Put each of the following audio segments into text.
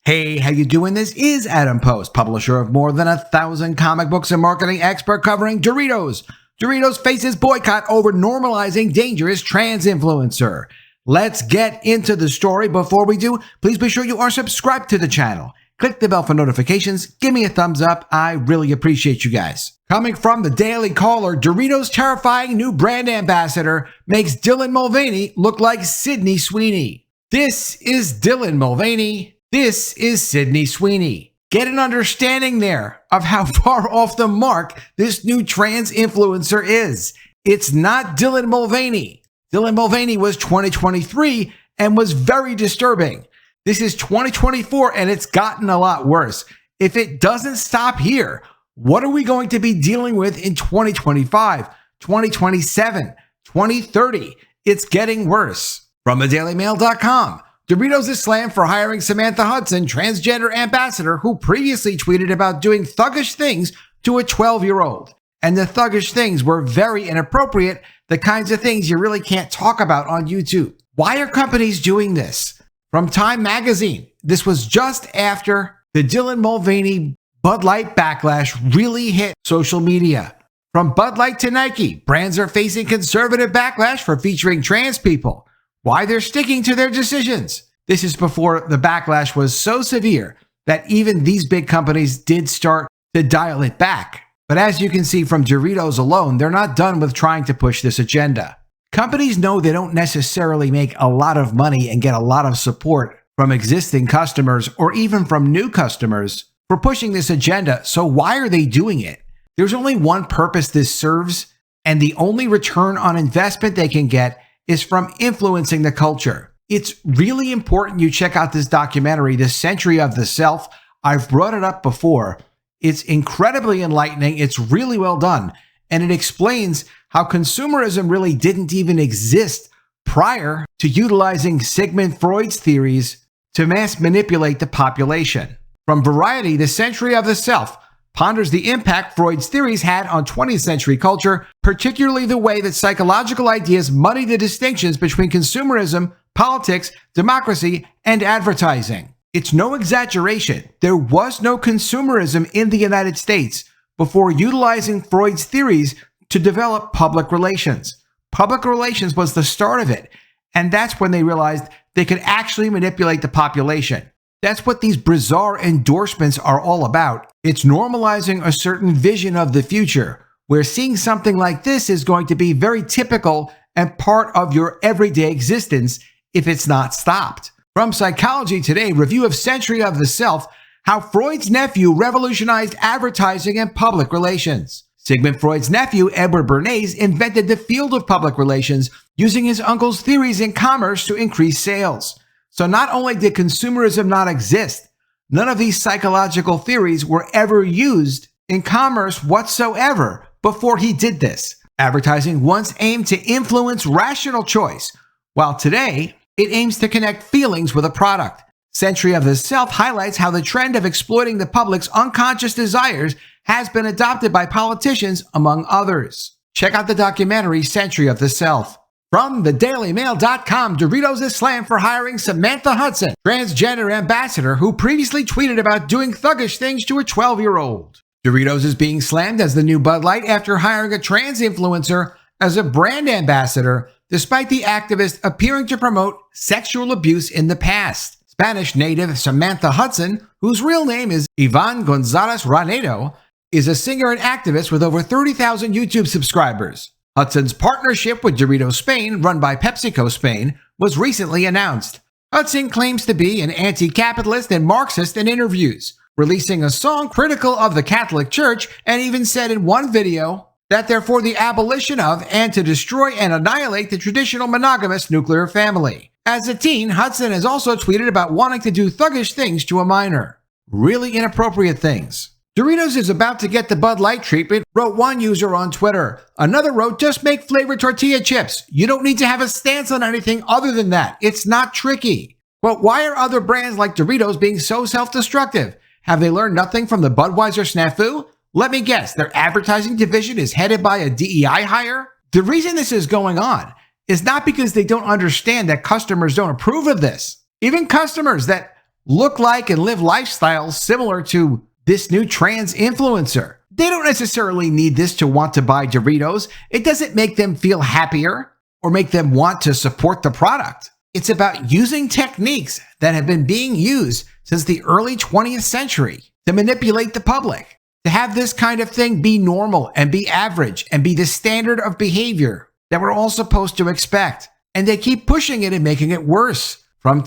Hey, how you doing? This is Adam Post, publisher of more than 1,000 comic books and marketing expert covering Doritos. Doritos faces boycott over normalizing dangerous trans influencer. Let's get into the story. Before we do, please be sure you are subscribed to the channel. Click the bell for notifications. Give me a thumbs up. I really appreciate you guys. Coming from the Daily Caller, Doritos' terrifying new brand ambassador makes Dylan Mulvaney look like Sydney Sweeney. This is Dylan Mulvaney. This is Sydney Sweeney. Get an understanding there of how far off the mark this new trans influencer is. It's not Dylan Mulvaney. Dylan Mulvaney was 2023 and was very disturbing. This is 2024 and it's gotten a lot worse. If it doesn't stop here, what are we going to be dealing with in 2025, 2027, 2030? It's getting worse. From thedailymail.com. Doritos is slammed for hiring Samantha Hudson, transgender ambassador, who previously tweeted about doing thuggish things to a 12-year-old. And the thuggish things were very inappropriate, the kinds of things you really can't talk about on YouTube. Why are companies doing this? From Time magazine, this was just after the Dylan Mulvaney Bud Light backlash really hit social media. From Bud Light to Nike, brands are facing conservative backlash for featuring trans people. Why they're sticking to their decisions. This is before the backlash was so severe that even these big companies did start to dial it back. But as you can see from Doritos alone, they're not done with trying to push this agenda. Companies know they don't necessarily make a lot of money and get a lot of support from existing customers or even from new customers for pushing this agenda, so why are they doing it? There's only one purpose this serves, and the only return on investment they can get is from influencing the culture. It's really important you check out this documentary, The Century of the Self. I've brought it up before. It's incredibly enlightening. It's really well done. And it explains how consumerism really didn't even exist prior to utilizing Sigmund Freud's theories to mass manipulate the population. From Variety, The Century of the Self ponders the impact Freud's theories had on 20th century culture, particularly the way that psychological ideas muddy the distinctions between consumerism, politics, democracy, and advertising. It's no exaggeration. There was no consumerism in the United States before utilizing Freud's theories to develop public relations. Public relations was the start of it, and that's when they realized they could actually manipulate the population. That's what these bizarre endorsements are all about. It's normalizing a certain vision of the future, where seeing something like this is going to be very typical and part of your everyday existence if it's not stopped. From Psychology Today, review of Century of the Self, how Freud's nephew revolutionized advertising and public relations. Sigmund Freud's nephew, Edward Bernays, invented the field of public relations using his uncle's theories in commerce to increase sales. So not only did consumerism not exist, none of these psychological theories were ever used in commerce whatsoever before he did this. Advertising once aimed to influence rational choice, while today it aims to connect feelings with a product. Century of the Self highlights how the trend of exploiting the public's unconscious desires has been adopted by politicians, among others. Check out the documentary Century of the Self. From thedailymail.com, Doritos is slammed for hiring Samantha Hudson, transgender ambassador who previously tweeted about doing thuggish things to a 12-year-old. Doritos is being slammed as the new Bud Light after hiring a trans influencer as a brand ambassador, despite the activist appearing to promote sexual abuse in the past. Spanish native Samantha Hudson, whose real name is Yvonne Gonzalez Ranedo, is a singer and activist with over 30,000 YouTube subscribers. Hudson's partnership with Doritos Spain, run by PepsiCo Spain, was recently announced. Hudson claims to be an anti-capitalist and Marxist in interviews, releasing a song critical of the Catholic Church, and even said in one video that they're for the abolition of and to destroy and annihilate the traditional monogamous nuclear family. As a teen, Hudson has also tweeted about wanting to do thuggish things to a minor. Really inappropriate things. Doritos is about to get the Bud Light treatment, wrote one user on Twitter. Another wrote, just make flavored tortilla chips. You don't need to have a stance on anything other than that. It's not tricky. But why are other brands like Doritos being so self-destructive? Have they learned nothing from the Budweiser snafu? Let me guess, their advertising division is headed by a DEI hire? The reason this is going on is not because they don't understand that customers don't approve of this. Even customers that look like and live lifestyles similar to this new trans influencer. They don't necessarily need this to want to buy Doritos. It doesn't make them feel happier or make them want to support the product. It's about using techniques that have been being used since the early 20th century to manipulate the public, to have this kind of thing be normal and be average and be the standard of behavior that we're all supposed to expect. And they keep pushing it and making it worse. From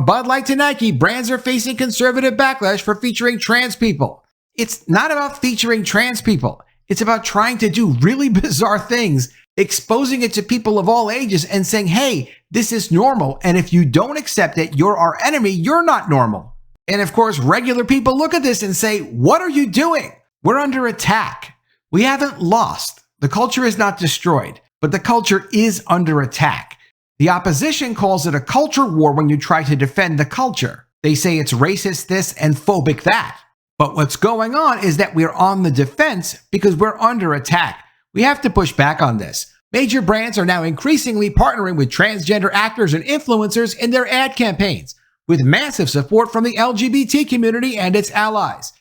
Bud Light to Nike, brands are facing conservative backlash for featuring trans people. It's not about featuring trans people. It's about trying to do really bizarre things, exposing it to people of all ages and saying, hey, this is normal. And if you don't accept it, you're our enemy. You're not normal. And of course, regular people look at this and say, what are you doing? We're under attack. We haven't lost. The culture is not destroyed, but the culture is under attack. The opposition calls it a culture war when you try to defend the culture. They say it's racist this and phobic that. But what's going on is that we're on the defense because we're under attack. We have to push back on this. Major brands are now increasingly partnering with transgender actors and influencers in their ad campaigns, with massive support from the LGBT community and its allies.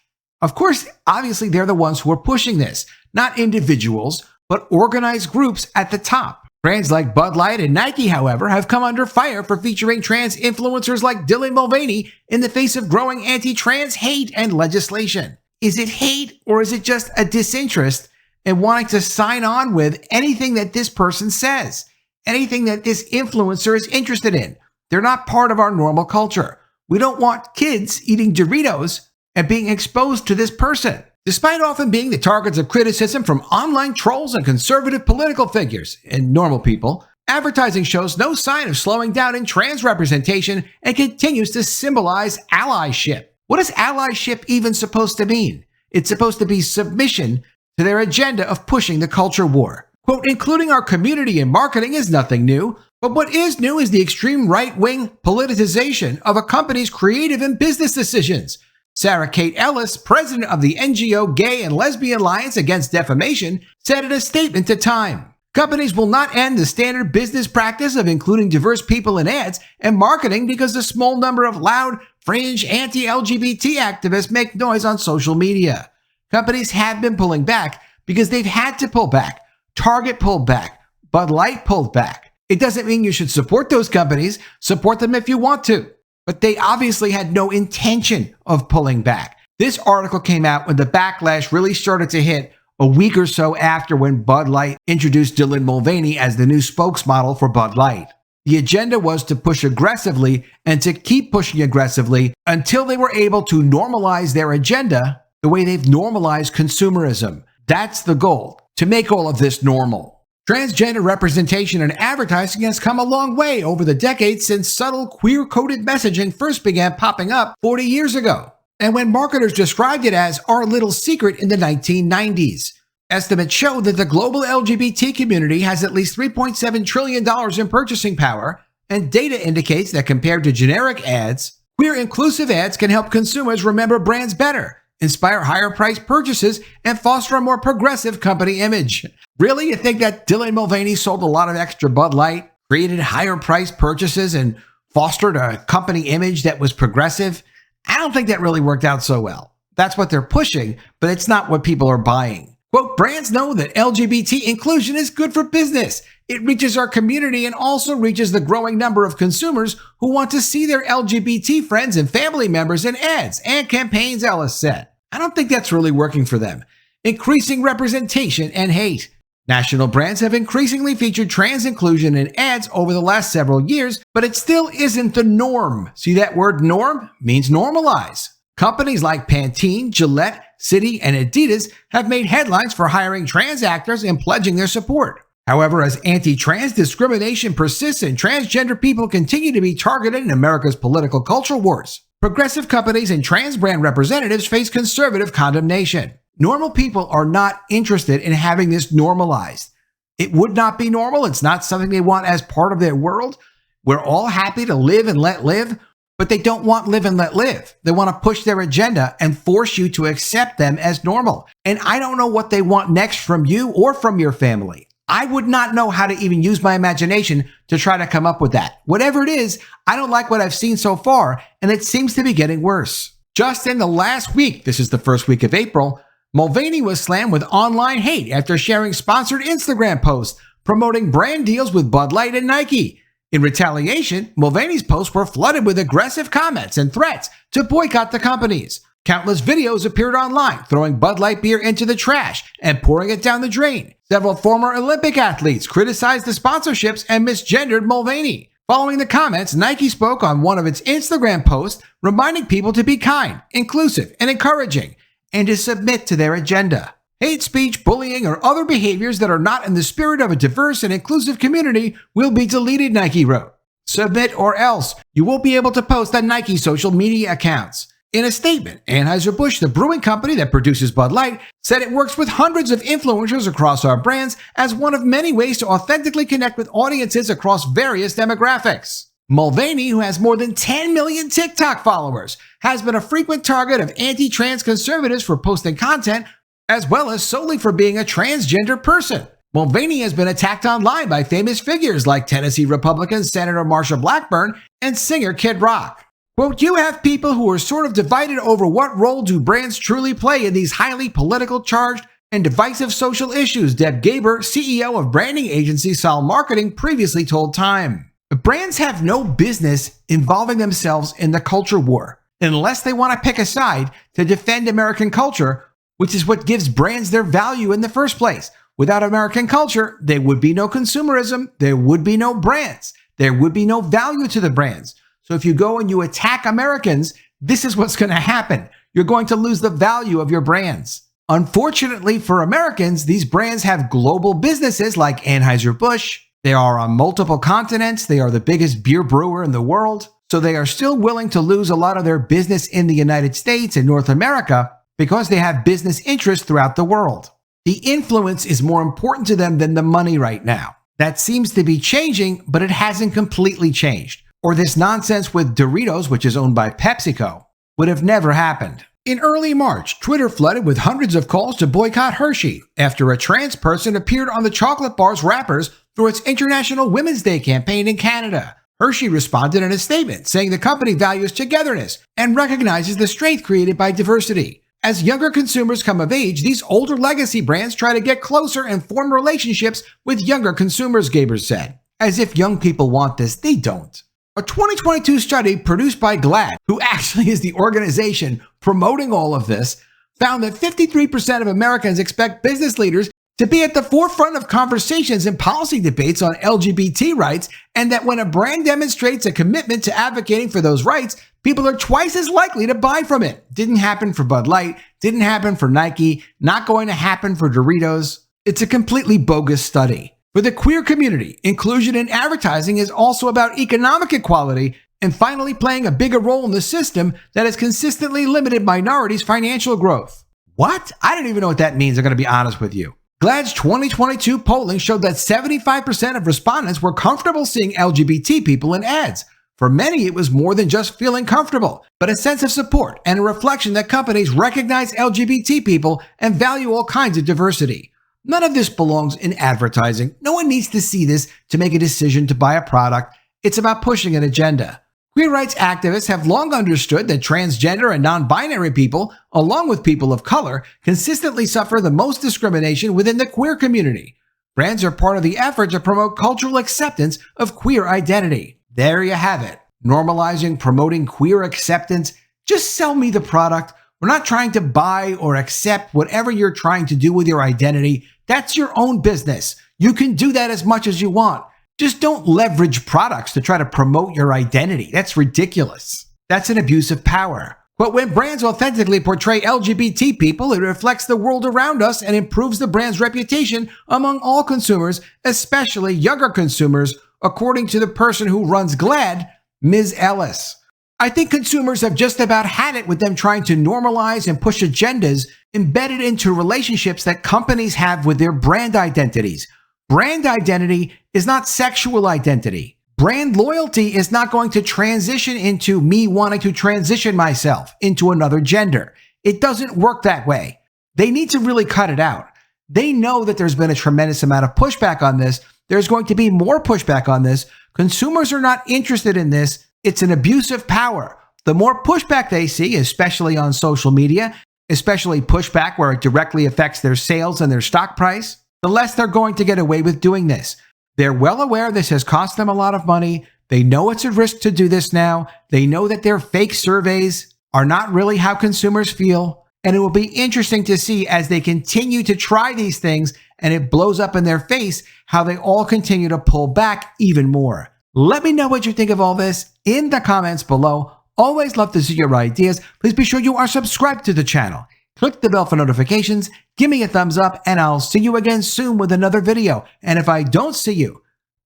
Of course, obviously they're the ones who are pushing this, not individuals, but organized groups at the top. Brands like Bud Light and Nike, however, have come under fire for featuring trans influencers like Dylan Mulvaney in the face of growing anti-trans hate and legislation. Is it hate or is it just a disinterest in wanting to sign on with anything that this person says, anything that this influencer is interested in? They're not part of our normal culture. We don't want kids eating Doritos and being exposed to this person. Despite often being the targets of criticism from online trolls and conservative political figures and normal people, advertising shows no sign of slowing down in trans representation and continues to symbolize allyship. What is allyship even supposed to mean? It's supposed to be submission to their agenda of pushing the culture war. Quote, including our community and marketing is nothing new, but what is new is the extreme right-wing politicization of a company's creative and business decisions. Sarah Kate Ellis, president of the NGO Gay and Lesbian Alliance Against Defamation, said in a statement to Time, companies will not end the standard business practice of including diverse people in ads and marketing because a small number of loud, fringe, anti-LGBT activists make noise on social media. Companies have been pulling back because they've had to pull back. Target pulled back. Bud Light pulled back. It doesn't mean you should support those companies. Support them if you want to. But they obviously had no intention of pulling back. This article came out when the backlash really started to hit a week or so after when Bud Light introduced Dylan Mulvaney as the new spokesmodel for Bud Light. The agenda was to push aggressively and to keep pushing aggressively until they were able to normalize their agenda the way they've normalized consumerism. That's the goal, to make all of this normal. Transgender representation in advertising has come a long way over the decades since subtle queer-coded messaging first began popping up 40 years ago, and when marketers described it as our little secret in the 1990s. Estimates show that the global LGBT community has at least $3.7 trillion in purchasing power, and data indicates that compared to generic ads, queer-inclusive ads can help consumers remember brands better, inspire higher-priced purchases, and foster a more progressive company image. Really? You think that Dylan Mulvaney sold a lot of extra Bud Light, created higher-priced purchases, and fostered a company image that was progressive? I don't think that really worked out so well. That's what they're pushing, but it's not what people are buying. Quote, brands know that LGBT inclusion is good for business. It reaches our community and also reaches the growing number of consumers who want to see their LGBT friends and family members in ads and campaigns, Ellis said. I don't think that's really working for them. Increasing representation and hate. National brands have increasingly featured trans inclusion in ads over the last several years, but it still isn't the norm. See, that word norm means normalize. Companies like Pantene, Gillette, Citi, and Adidas have made headlines for hiring trans actors and pledging their support. However, as anti-trans discrimination persists and transgender people continue to be targeted in America's political culture wars, progressive companies and trans brand representatives face conservative condemnation. Normal people are not interested in having this normalized. It would not be normal. It's not something they want as part of their world. We're all happy to live and let live, but they don't want live and let live. They want to push their agenda and force you to accept them as normal. And I don't know what they want next from you or from your family. I would not know how to even use my imagination to try to come up with that. Whatever it is, I don't like what I've seen so far, and it seems to be getting worse. Just in the last week, this is the first week of April, Mulvaney was slammed with online hate after sharing sponsored Instagram posts promoting brand deals with Bud Light and Nike. In retaliation, Mulvaney's posts were flooded with aggressive comments and threats to boycott the companies. Countless videos appeared online, throwing Bud Light beer into the trash and pouring it down the drain. Several former Olympic athletes criticized the sponsorships and misgendered Mulvaney. Following the comments, Nike spoke on one of its Instagram posts, reminding people to be kind, inclusive, and encouraging, and to submit to their agenda. Hate speech, bullying, or other behaviors that are not in the spirit of a diverse and inclusive community will be deleted, Nike wrote. Submit or else you won't be able to post on Nike social media accounts. In a statement, Anheuser-Busch, the brewing company that produces Bud Light, said it works with hundreds of influencers across our brands as one of many ways to authentically connect with audiences across various demographics. Mulvaney, who has more than 10 million TikTok followers, has been a frequent target of anti-trans conservatives for posting content, as well as solely for being a transgender person. Mulvaney has been attacked online by famous figures like Tennessee Republican Senator Marsha Blackburn and singer Kid Rock. Quote, you have people who are sort of divided over what role do brands truly play in these highly political charged and divisive social issues, Deb Gaber, CEO of branding agency Sol Marketing, previously told Time. Brands have no business involving themselves in the culture war unless they want to pick a side to defend American culture, which is what gives brands their value in the first place. Without American culture, there would be no consumerism, there would be no brands, there would be no value to the brands. So if you go and you attack Americans, this is what's going to happen. You're going to lose the value of your brands. Unfortunately for Americans, these brands have global businesses like Anheuser-Busch. They are on multiple continents. They are the biggest beer brewer in the world. So they are still willing to lose a lot of their business in the United States and North America because they have business interests throughout the world. The influence is more important to them than the money right now. That seems to be changing, but it hasn't completely changed. Or this nonsense with Doritos, which is owned by PepsiCo, would have never happened. In early March, Twitter flooded with hundreds of calls to boycott Hershey after a trans person appeared on the chocolate bar's wrappers through its International Women's Day campaign in Canada. Hershey responded in a statement saying the company values togetherness and recognizes the strength created by diversity. As younger consumers come of age, these older legacy brands try to get closer and form relationships with younger consumers, Gaber said. As if young people want this, they don't. A 2022 study produced by GLAAD, who actually is the organization promoting all of this, found that 53% of Americans expect business leaders to be at the forefront of conversations and policy debates on LGBT rights, and that when a brand demonstrates a commitment to advocating for those rights, people are twice as likely to buy from it. Didn't happen for Bud Light, didn't happen for Nike, not going to happen for Doritos. It's a completely bogus study. For the queer community, inclusion in advertising is also about economic equality and finally playing a bigger role in the system that has consistently limited minorities' financial growth. What? I don't even know what that means, I'm going to be honest with you. GLAAD's 2022 polling showed that 75% of respondents were comfortable seeing LGBT people in ads. For many, it was more than just feeling comfortable, but a sense of support and a reflection that companies recognize LGBT people and value all kinds of diversity. None of this belongs in advertising. No one needs to see this to make a decision to buy a product. It's about pushing an agenda. Queer rights activists have long understood that transgender and non-binary people, along with people of color, consistently suffer the most discrimination within the queer community. Brands are part of the effort to promote cultural acceptance of queer identity. There you have it. Normalizing, promoting queer acceptance. Just sell me the product. We're not trying to buy or accept whatever you're trying to do with your identity. That's your own business. You can do that as much as you want. Just don't leverage products to try to promote your identity. That's ridiculous. That's an abuse of power. But when brands authentically portray LGBT people, it reflects the world around us and improves the brand's reputation among all consumers, especially younger consumers, according to the person who runs GLAAD, Ms. Ellis. I think consumers have just about had it with them trying to normalize and push agendas embedded into relationships that companies have with their brand identities. Brand identity is not sexual identity. Brand loyalty is not going to transition into me wanting to transition myself into another gender. It doesn't work that way. They need to really cut it out. They know that there's been a tremendous amount of pushback on this. There's going to be more pushback on this. Consumers are not interested in this. It's an abuse of power. The more pushback they see, especially on social media, especially pushback where it directly affects their sales and their stock price, the less they're going to get away with doing this. They're well aware this has cost them a lot of money. They know it's a risk to do this now. They know that their fake surveys are not really how consumers feel. And it will be interesting to see as they continue to try these things and it blows up in their face, how they all continue to pull back even more. Let me know what you think of all this in the comments below. Always love to see your ideas. Please be sure you are subscribed to the channel. Click the bell for notifications, give me a thumbs up, and I'll see you again soon with another video. And if I don't see you,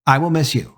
I will miss you.